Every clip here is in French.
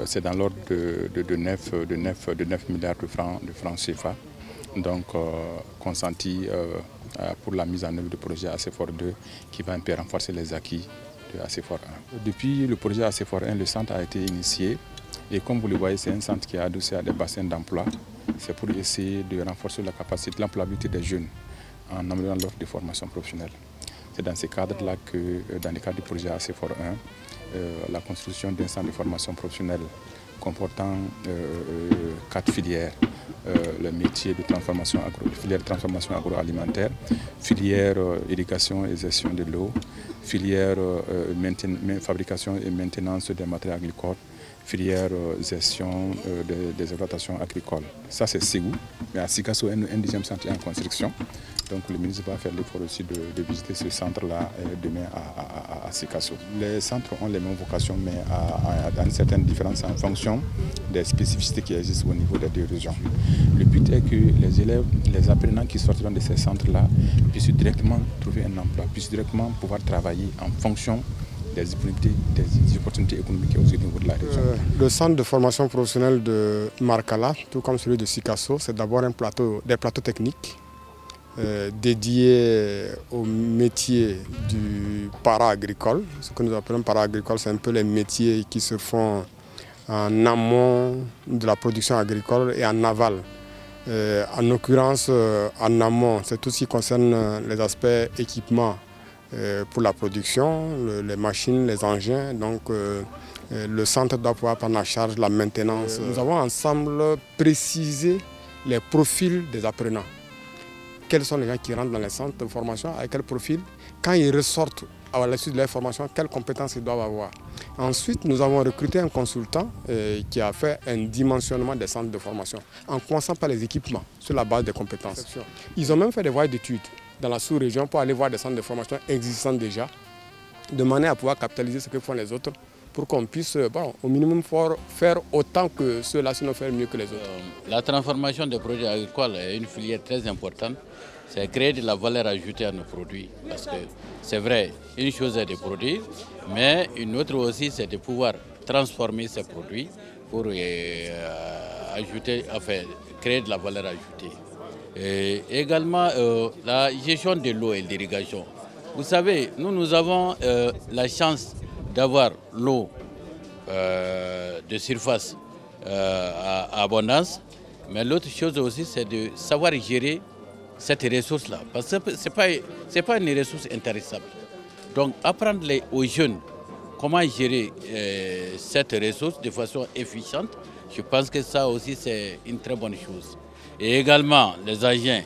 c'est dans l'ordre de 9 milliards de francs CFA, donc consentis pour la mise en œuvre du projet ACFOR 2 qui va un peu renforcer les acquis de ACFOR 1. Depuis le projet ACFOR 1, le centre a été initié et comme vous le voyez, c'est un centre qui est adossé à des bassins d'emploi. C'est pour essayer de renforcer la capacité de l'employabilité des jeunes en améliorant l'offre de formation professionnelle. C'est dans ce cadre-là que, dans le cadre du projet ACFOR 1, la construction d'un centre de formation professionnelle comportant 4 filières, le métier de transformation filière de transformation agroalimentaire, filière irrigation et gestion de l'eau, filière fabrication et maintenance des matériaux agricoles, filière gestion des exploitations agricoles. Ça c'est Ségou, mais à Sikasso, un deuxième centre est en construction. Donc le ministre va faire l'effort aussi de visiter ce centre-là demain à Sikasso. Les centres ont les mêmes vocations, mais à une certaine différence en fonction des spécificités qui existent au niveau des deux régions. Le but est que les élèves, les apprenants qui sortiront de ces centres-là puissent directement trouver un emploi, puissent directement pouvoir travailler en fonction des disponibilités, des opportunités économiques au niveau de la région. Le centre de formation professionnelle de Markala, tout comme celui de Sikasso, c'est d'abord des plateaux techniques dédiés au métier du para-agricole. Ce que nous appelons para-agricole, c'est un peu les métiers qui se font en amont de la production agricole et en aval. En l'occurrence, en amont, c'est tout ce qui concerne les aspects équipements pour la production, les machines, les engins. Donc, le centre doit pouvoir prendre en charge la maintenance. Nous avons ensemble précisé les profils des apprenants. Quels sont les gens qui rentrent dans les centres de formation, avec quel profil, quand ils ressortent à la suite de leur formation, quelles compétences ils doivent avoir. Ensuite, nous avons recruté un consultant qui a fait un dimensionnement des centres de formation, en commençant par les équipements, sur la base des compétences. Ils ont même fait des voyages d'études dans la sous-région pour aller voir des centres de formation existants déjà, de manière à pouvoir capitaliser ce que font les autres, pour qu'on puisse au minimum faire autant que ceux-là, sinon faire mieux que les autres. La transformation des produits agricoles est une filière très importante. C'est créer de la valeur ajoutée à nos produits. Parce que c'est vrai, une chose est de produire, mais une autre aussi c'est de pouvoir transformer ces produits pour créer de la valeur ajoutée. Et également la gestion de l'eau et de l'irrigation. Vous savez, nous avons la chance d'avoir l'eau de surface à abondance, mais l'autre chose aussi c'est de savoir gérer cette ressource-là, parce que ce n'est pas une ressource intéressable. Donc apprendre aux jeunes comment gérer cette ressource de façon efficiente, je pense que ça aussi c'est une très bonne chose. Et également les agents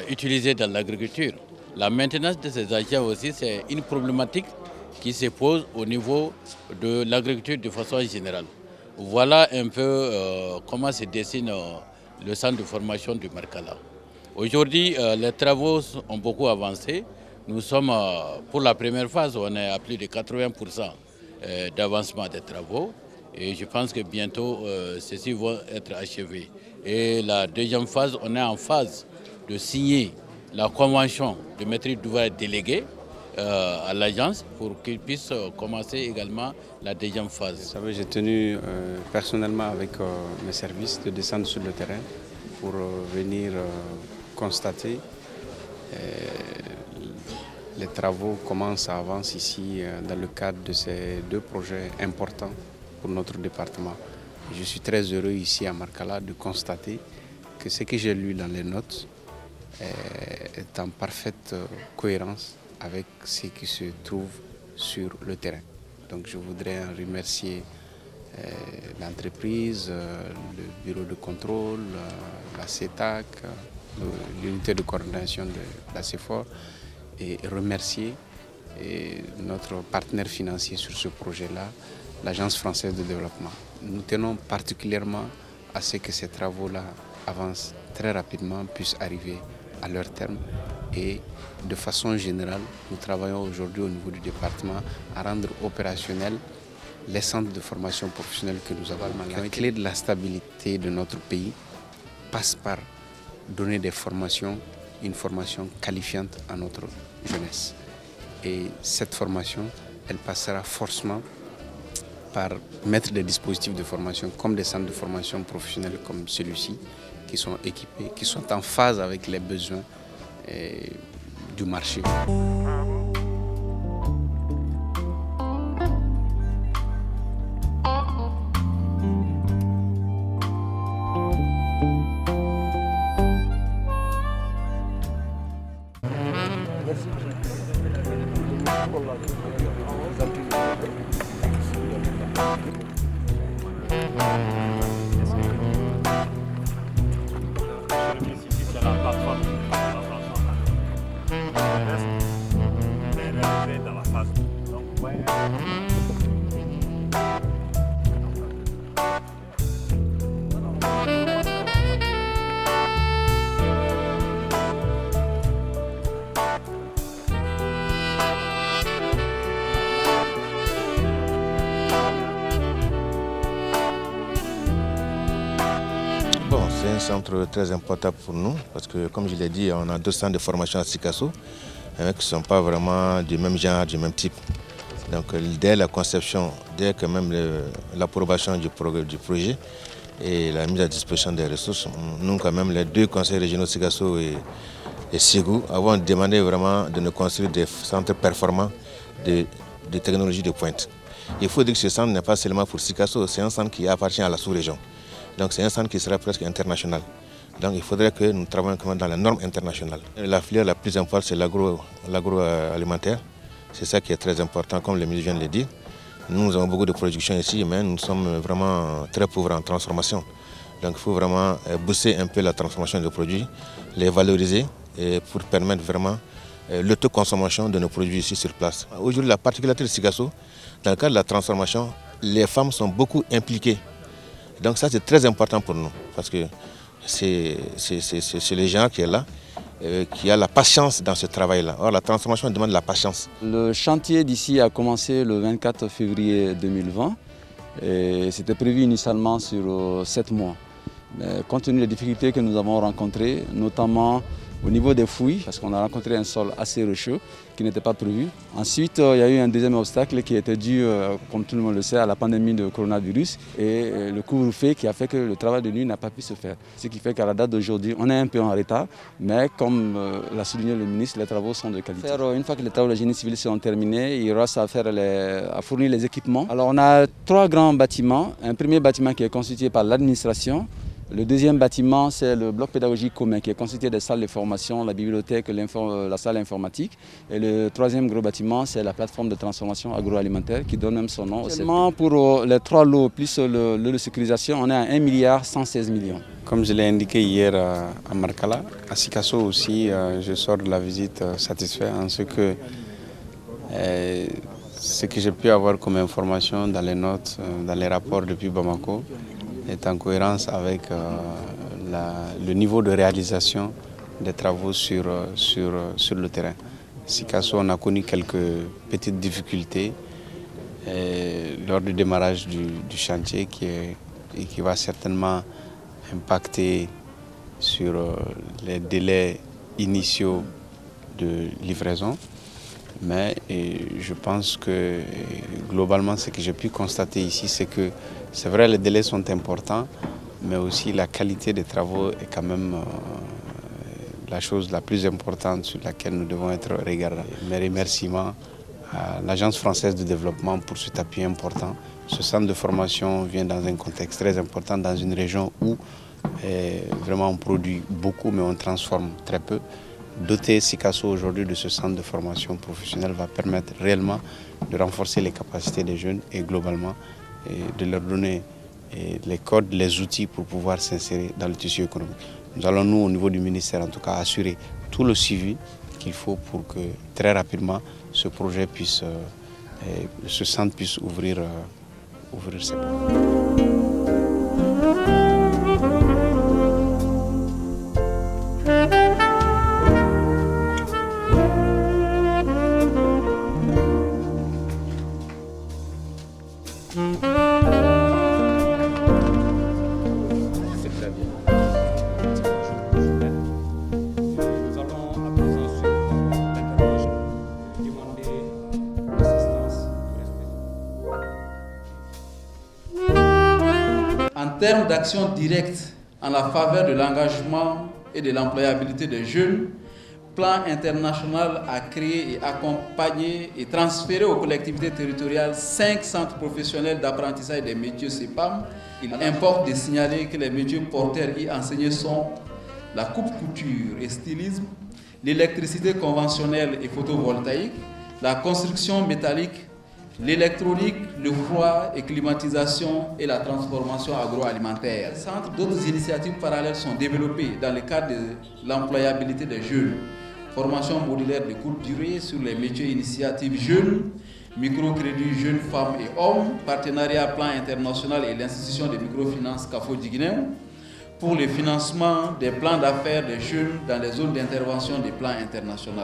utilisés dans l'agriculture. La maintenance de ces agents aussi c'est une problématique qui se pose au niveau de l'agriculture de façon générale. Voilà un peu comment se dessine le centre de formation du Markala. Aujourd'hui, les travaux ont beaucoup avancé. Nous sommes, pour la première phase, on est à plus de 80% d'avancement des travaux. Et je pense que bientôt, ceux-ci vont être achevés. Et la deuxième phase, on est en phase de signer la convention de maîtrise d'ouvrage délégué à l'agence pour qu'ils puissent commencer également la deuxième phase. Vous savez, j'ai tenu personnellement avec mes services de descendre sur le terrain pour venir constater. Les travaux commencent à avancer ici dans le cadre de ces deux projets importants pour notre département. Je suis très heureux ici à Markala de constater que ce que j'ai lu dans les notes est en parfaite cohérence avec ce qui se trouve sur le terrain. Donc je voudrais remercier l'entreprise, le bureau de contrôle, la CETAC, l'unité de coordination de la CEFOR et remercier notre partenaire financier sur ce projet-là, l'Agence française de développement. Nous tenons particulièrement à ce que ces travaux-là avancent très rapidement, puissent arriver à leur terme et de façon générale, nous travaillons aujourd'hui au niveau du département à rendre opérationnels les centres de formation professionnelle que nous avons. La clé de la stabilité de notre pays passe par donner des formations, une formation qualifiante à notre jeunesse. Et cette formation, elle passera forcément par mettre des dispositifs de formation comme des centres de formation professionnels comme celui-ci, qui sont équipés, qui sont en phase avec les besoins du marché. C'est un centre très important pour nous parce que, comme je l'ai dit, on a 2 centres de formation à Sikasso qui ne sont pas vraiment du même genre, du même type. Donc dès la conception, dès que même l'approbation du projet et la mise à disposition des ressources, nous quand même les 2 conseils régionaux Sikasso et Ségou avons demandé vraiment de nous construire des centres performants de technologie de pointe. Il faut dire que ce centre n'est pas seulement pour Sikasso, c'est un centre qui appartient à la sous-région. Donc c'est un centre qui sera presque international. Donc il faudrait que nous travaillions dans la norme internationale. La filière la plus importante, c'est l'agroalimentaire. C'est ça qui est très important, comme le ministre vient de le dire. Nous avons beaucoup de production ici, mais nous sommes vraiment très pauvres en transformation. Donc il faut vraiment booster un peu la transformation des produits, les valoriser pour permettre vraiment l'autoconsommation de nos produits ici sur place. Aujourd'hui, la particularité de Sikasso, dans le cadre de la transformation, les femmes sont beaucoup impliquées. Donc ça c'est très important pour nous parce que c'est les gens qui est là, qui a la patience dans ce travail-là. Or la transformation demande la patience. Le chantier d'ici a commencé le 24 février 2020 et c'était prévu initialement sur 7 mois. Mais compte tenu des difficultés que nous avons rencontrées, notamment au niveau des fouilles, parce qu'on a rencontré un sol assez rocheux qui n'était pas prévu. Ensuite, il y a eu un deuxième obstacle qui était dû, comme tout le monde le sait, à la pandémie de coronavirus et le couvre-feu qui a fait que le travail de nuit n'a pas pu se faire. Ce qui fait qu'à la date d'aujourd'hui, on est un peu en retard, mais comme l'a souligné le ministre, les travaux sont de qualité. Une fois que les travaux de génie civil seront terminés, il y aura à fournir les équipements. Alors on a 3 grands bâtiments. Un premier bâtiment qui est constitué par l'administration. Le deuxième bâtiment, c'est le bloc pédagogique commun qui est constitué des salles de formation, la bibliothèque, la salle informatique. Et le troisième gros bâtiment, c'est la plateforme de transformation agroalimentaire qui donne même son nom. Seulement pour les 3 lots plus le lot de sécurisation, on est à 1,116 milliard. Comme je l'ai indiqué hier à Markala, à Sikasso aussi, je sors de la visite satisfait en ce que j'ai pu avoir comme information dans les notes, dans les rapports depuis Bamako, est en cohérence avec le niveau de réalisation des travaux sur le terrain. Sikasso, on a connu quelques petites difficultés lors du démarrage du chantier qui va certainement impacter sur les délais initiaux de livraison. Mais je pense que globalement, ce que j'ai pu constater ici, c'est que c'est vrai, les délais sont importants, mais aussi la qualité des travaux est quand même la chose la plus importante sur laquelle nous devons être regardants. Mes remerciements à l'Agence française de développement pour cet appui important. Ce centre de formation vient dans un contexte très important, dans une région où vraiment on produit beaucoup, mais on transforme très peu. Doter Sikasso aujourd'hui de ce centre de formation professionnelle va permettre réellement de renforcer les capacités des jeunes et globalement de leur donner les codes, les outils pour pouvoir s'insérer dans le tissu économique. Nous allons, nous, au niveau du ministère, en tout cas, assurer tout le suivi qu'il faut pour que très rapidement ce projet puisse, ce centre puisse ouvrir ses portes. termes d'actions directes en la faveur de l'engagement et de l'employabilité des jeunes, Plan International a créé et accompagné et transféré aux collectivités territoriales 5 centres professionnels d'apprentissage des métiers CEPAM. Il importe de signaler que les métiers porteurs y enseignés sont la coupe-couture et stylisme, l'électricité conventionnelle et photovoltaïque, la construction métallique, l'électronique, le froid et climatisation et la transformation agroalimentaire. D'autres initiatives parallèles sont développées dans le cadre de l'employabilité des jeunes. Formation modulaire de courte durée sur les métiers initiatives jeunes, microcrédit jeunes femmes et hommes, partenariat Plan International et l'institution de microfinance CAFO Guinée pour le financement des plans d'affaires des jeunes dans les zones d'intervention des plans internationaux.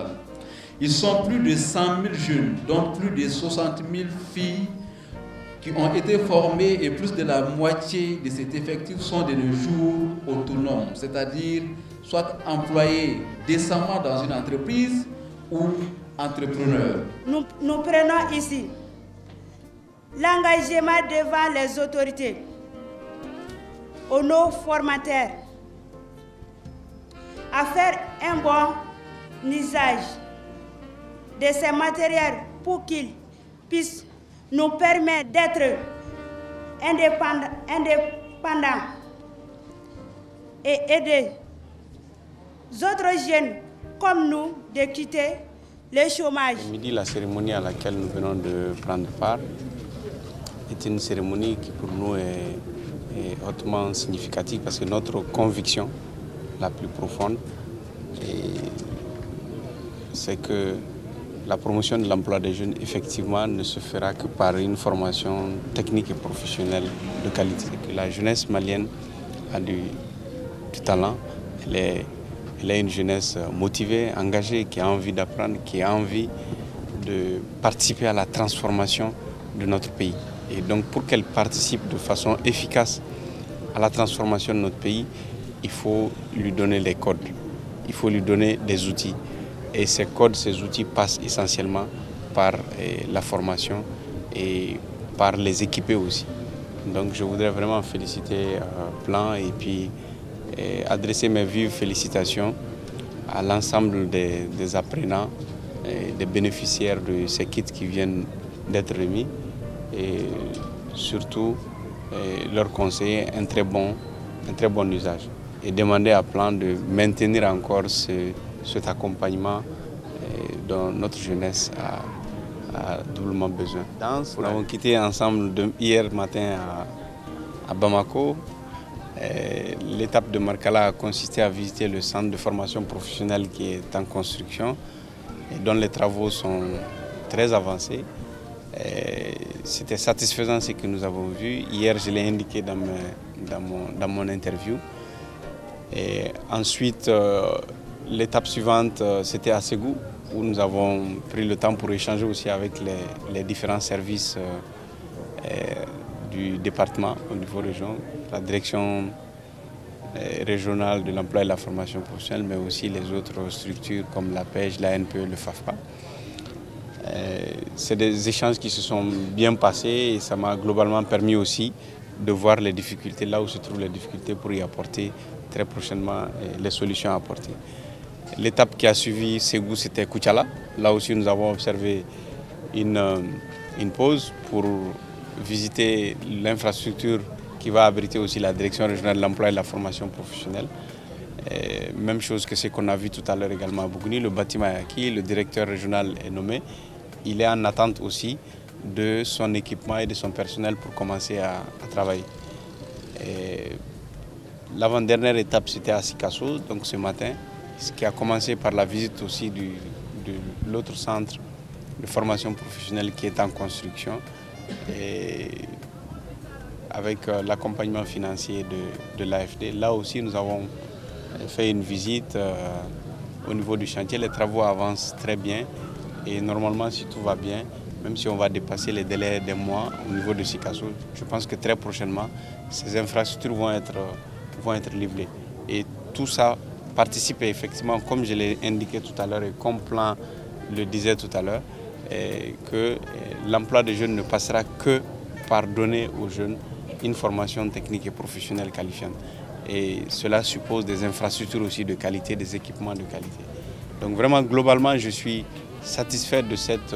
Ils sont plus de 100 000 jeunes, dont plus de 60 000 filles qui ont été formées et plus de la moitié de cet effectif sont de nos jours autonomes, c'est-à-dire soit employés décemment dans une entreprise ou entrepreneurs. Nous prenons ici l'engagement devant les autorités, aux nos formateurs, à faire un bon usage de ces matériels pour qu'ils puissent nous permettre d'être indépendants et aider les autres jeunes comme nous de quitter le chômage. Midi, la cérémonie à laquelle nous venons de prendre part est une cérémonie qui pour nous est hautement significative parce que notre conviction la plus profonde c'est que la promotion de l'emploi des jeunes, effectivement, ne se fera que par une formation technique et professionnelle de qualité. Que la jeunesse malienne a du talent, elle est une jeunesse motivée, engagée, qui a envie d'apprendre, qui a envie de participer à la transformation de notre pays. Et donc, pour qu'elle participe de façon efficace à la transformation de notre pays, il faut lui donner les codes, il faut lui donner des outils. Et ces codes, ces outils passent essentiellement par la formation et par les équiper aussi. Donc je voudrais vraiment féliciter Plan et puis adresser mes vives félicitations à l'ensemble des apprenants et des bénéficiaires de ces kits qui viennent d'être remis et surtout leur conseiller un très bon usage et demander à Plan de maintenir encore cet accompagnement dont notre jeunesse a doublement besoin. Nous avons quitté ensemble hier matin à Bamako. L'étape de Markala a consisté à visiter le centre de formation professionnelle qui est en construction et dont les travaux sont très avancés. C'était satisfaisant ce que nous avons vu. Hier, je l'ai indiqué dans mon interview. Et ensuite, l'étape suivante, c'était à Ségou, où nous avons pris le temps pour échanger aussi avec les différents services du département au niveau région, la direction régionale de l'emploi et de la formation professionnelle, mais aussi les autres structures comme la PEJ, la NPE, le FAFPA. C'est des échanges qui se sont bien passés et ça m'a globalement permis aussi de voir les difficultés, là où se trouvent les difficultés pour y apporter très prochainement les solutions à apporter. L'étape qui a suivi Ségou, c'était Koutiala. Là aussi, nous avons observé une pause pour visiter l'infrastructure qui va abriter aussi la direction régionale de l'emploi et de la formation professionnelle. Même chose que ce qu'on a vu tout à l'heure également à Bougouni, le bâtiment est acquis, le directeur régional est nommé. Il est en attente aussi de son équipement et de son personnel pour commencer à travailler. L'avant-dernière étape, c'était à Sikasso, donc ce matin, ce qui a commencé par la visite aussi de l'autre centre de formation professionnelle qui est en construction et avec l'accompagnement financier de l'AFD. Là aussi, nous avons fait une visite au niveau du chantier. Les travaux avancent très bien et normalement, si tout va bien, même si on va dépasser les délais des mois au niveau de Sikasso, je pense que très prochainement, ces infrastructures vont être livrées. Et tout ça participe effectivement, comme je l'ai indiqué tout à l'heure et comme Plan le disait tout à l'heure, que l'emploi des jeunes ne passera que par donner aux jeunes une formation technique et professionnelle qualifiante. Et cela suppose des infrastructures aussi de qualité, des équipements de qualité. Donc vraiment, globalement, je suis satisfait de cette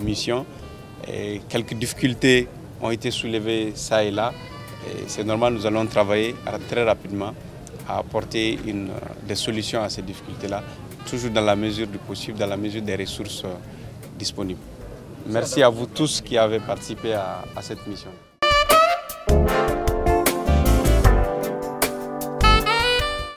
mission. Et quelques difficultés ont été soulevées ça et là. C'est normal, nous allons travailler très rapidement à apporter des solutions à ces difficultés-là, toujours dans la mesure du possible, dans la mesure des ressources disponibles. Merci à vous tous qui avez participé à cette mission.